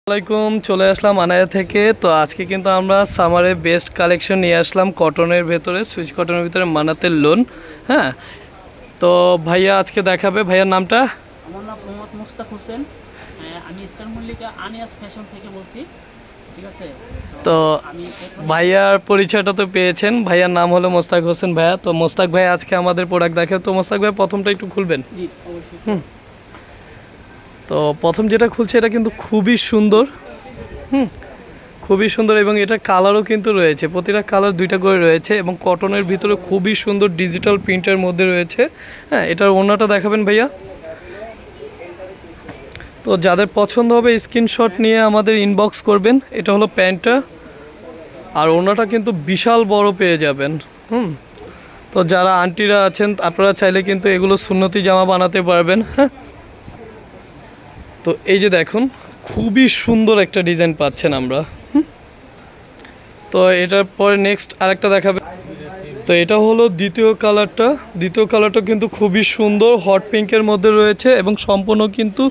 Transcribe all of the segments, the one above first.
আসসালামাইকুম, চলে আসলাম আনায়া থেকে। তো আজকে কিন্তু আমরা সামারের বেস্ট কালেকশন নিয়ে আসলাম কটনের ভেতরে, সুইচ কটনের ভিতরে মানাতের লোন। হ্যাঁ, তো ভাইয়া আজকে দেখাবে। ভাইয়ার নামটা? আমার নাম মোহাম্মদ মুস্তাক হোসেন। আমি স্টার মল্লিকা আনিয়াস ফ্যাশন থেকে বলছি। ঠিক আছে, তো আমি ভাইয়ার পরিচয়টা তো পেয়েছেন। ভাইয়ার নাম হলো মোস্তাক হোসেন ভাইয়া। তো মোস্তাক ভাই আজকে আমাদের প্রোডাক্ট দেখে। তো মোস্তাক ভাই প্রথমটা একটু খুলবেন? জি অবশ্যই। তো প্রথম যেটা খুলছে এটা কিন্তু খুবই সুন্দর। খুবই সুন্দর, এবং এটা কালারও কিন্তু রয়েছে, প্রতিটা কালার দুইটা করে রয়েছে, এবং কটনের ভিতরে খুবই সুন্দর ডিজিটাল প্রিন্টের মধ্যে রয়েছে। হ্যাঁ, এটার ওড়নাটা দেখাবেন ভাইয়া? তো যাদের পছন্দ হবে স্ক্রিনশট নিয়ে আমাদের ইনবক্স করবেন। এটা হলো প্যান্টটা, আর ওড়নাটা কিন্তু বিশাল বড় পেয়ে যাবেন। তো যারা আন্টিরা আছেন আপনারা চাইলে কিন্তু এগুলো সুন্নতি জামা বানাতে পারবেন। হ্যাঁ, তো এই যে দেখুন, খুবই সুন্দর একটা ডিজাইন পাচ্ছেন আমরা। তো এটার পরে নেক্সট আরেকটা দেখাবে। তো এটা হলো দ্বিতীয় কালারটা কিন্তু খুবই সুন্দর, হট পিঙ্কের মধ্যে রয়েছে, এবং সম্পূর্ণ কিন্তু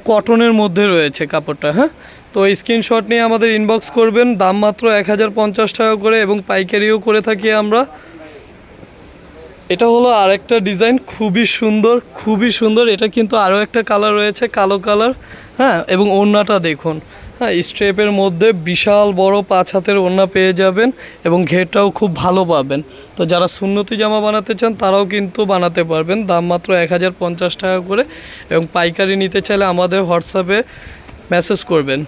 কটনের মধ্যে রয়েছে কাপড়টা। হ্যাঁ, তো স্ক্রিনশট নিয়ে আমাদের ইনবক্স করবেন। দাম মাত্র 1050 টাকা করে, এবং পাইকারিও করে থাকি আমরা। এটা হলো আরেকটা ডিজাইন, খুবই সুন্দর। এটা কিন্তু আরও একটা কালার রয়েছে, কালো কালার। হ্যাঁ, এবং ওড়নাটা দেখুন। হ্যাঁ, স্ট্রেপের মধ্যে বিশাল বড় 5 হাতের ওড়না পেয়ে যাবেন, এবং ঘেরটাও খুব ভালো পাবেন। তো যারা সুন্নতি জামা বানাতে চান তারাও কিন্তু বানাতে পারবেন। দাম মাত্র 1050 টাকা করে, এবং পাইকারি নিতে চাইলে আমাদের হোয়াটসঅ্যাপে মেসেজ করবেন।